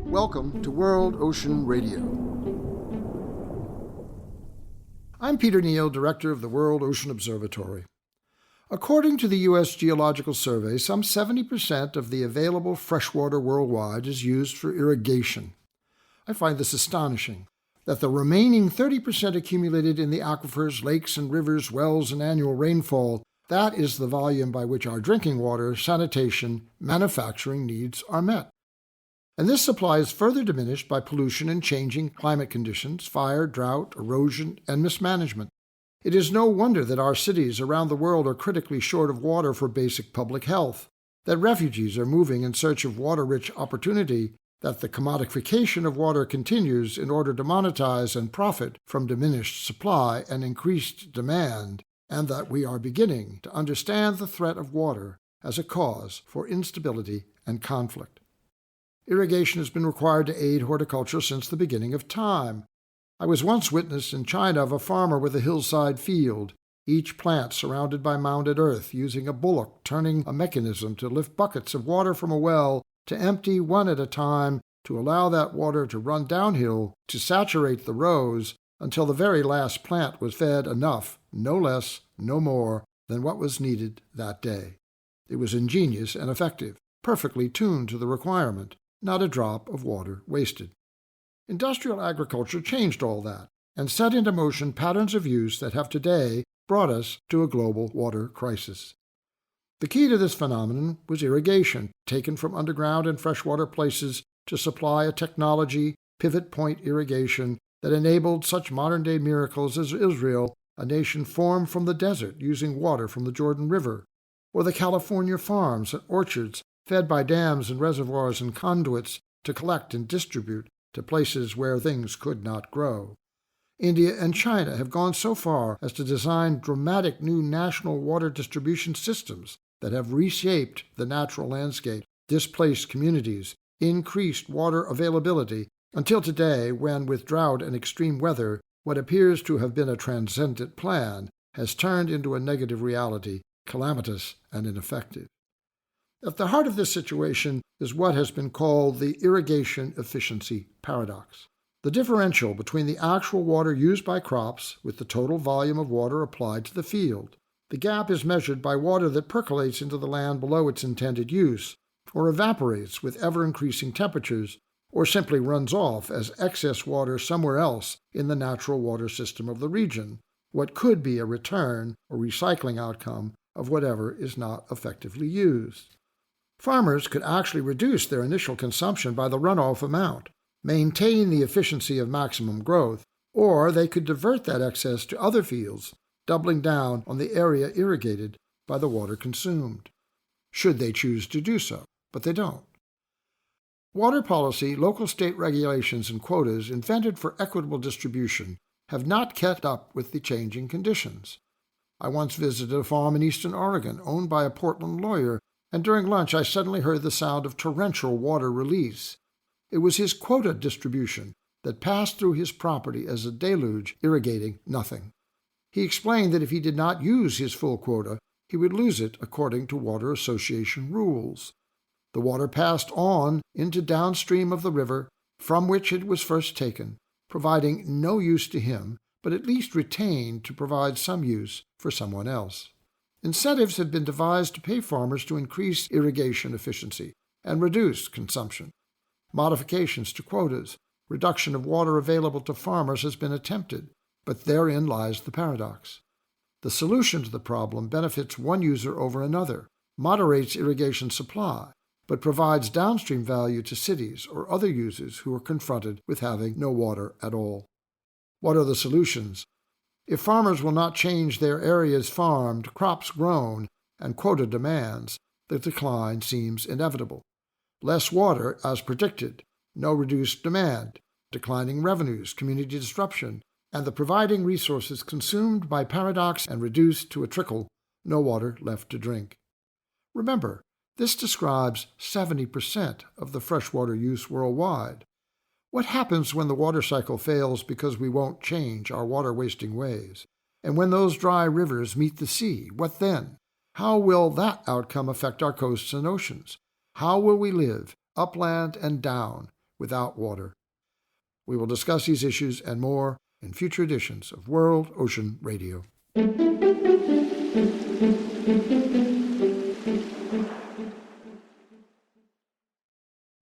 Welcome to World Ocean Radio. I'm Peter Neill, Director of the World Ocean Observatory. According to the US Geological Survey, some 70% of the available freshwater worldwide is used for irrigation. I find this astonishing, that the remaining 30% accumulated in the aquifers, lakes and rivers, wells, and annual rainfall, that is the volume by which our drinking water, sanitation, manufacturing needs are met. And this supply is further diminished by pollution and changing climate conditions, fire, drought, erosion, and mismanagement. It is no wonder that our cities around the world are critically short of water for basic public health, that refugees are moving in search of water-rich opportunity, that the commodification of water continues in order to monetize and profit from diminished supply and increased demand, and that we are beginning to understand the threat of water as a cause for instability and conflict. Irrigation has been required to aid horticulture since the beginning of time. I was once witness in China of a farmer with a hillside field, each plant surrounded by mounded earth, using a bullock turning a mechanism to lift buckets of water from a well to empty one at a time to allow that water to run downhill to saturate the rows until the very last plant was fed enough, no less, no more, than what was needed that day. It was ingenious and effective, perfectly tuned to the requirement. Not a drop of water wasted. Industrial agriculture changed all that and set into motion patterns of use that have today brought us to a global water crisis. The key to this phenomenon was irrigation, taken from underground and freshwater places to supply a technology, pivot point irrigation, that enabled such modern-day miracles as Israel, a nation formed from the desert using water from the Jordan River, or the California farms and orchards fed by dams and reservoirs and conduits to collect and distribute to places where things could not grow. India and China have gone so far as to design dramatic new national water distribution systems that have reshaped the natural landscape, displaced communities, increased water availability, until today when, with drought and extreme weather, what appears to have been a transcendent plan has turned into a negative reality, calamitous and ineffective. At the heart of this situation is what has been called the irrigation efficiency paradox. The differential between the actual water used by crops with the total volume of water applied to the field. The gap is measured by water that percolates into the land below its intended use, or evaporates with ever-increasing temperatures, or simply runs off as excess water somewhere else in the natural water system of the region, what could be a return or recycling outcome of whatever is not effectively used. Farmers could actually reduce their initial consumption by the runoff amount, maintain the efficiency of maximum growth, or they could divert that excess to other fields, doubling down on the area irrigated by the water consumed, should they choose to do so, but they don't. Water policy, local state regulations, and quotas invented for equitable distribution have not kept up with the changing conditions. I once visited a farm in eastern Oregon owned by a Portland lawyer, and during lunch I suddenly heard the sound of torrential water release. It was his quota distribution that passed through his property as a deluge, irrigating nothing. He explained that if he did not use his full quota, he would lose it according to Water Association rules. The water passed on into downstream of the river from which it was first taken, providing no use to him, but at least retained to provide some use for someone else. Incentives have been devised to pay farmers to increase irrigation efficiency and reduce consumption. Modifications to quotas, reduction of water available to farmers has been attempted, but therein lies the paradox. The solution to the problem benefits one user over another, moderates irrigation supply, but provides downstream value to cities or other users who are confronted with having no water at all. What are the solutions? If farmers will not change their areas farmed, crops grown, and quota demands, the decline seems inevitable. Less water, as predicted, no reduced demand, declining revenues, community disruption, and the providing resources consumed by paradox and reduced to a trickle, no water left to drink. Remember, this describes 70% of the freshwater use worldwide. What happens when the water cycle fails because we won't change our water-wasting ways? And when those dry rivers meet the sea, what then? How will that outcome affect our coasts and oceans? How will we live, upland and down, without water? We will discuss these issues and more in future editions of World Ocean Radio.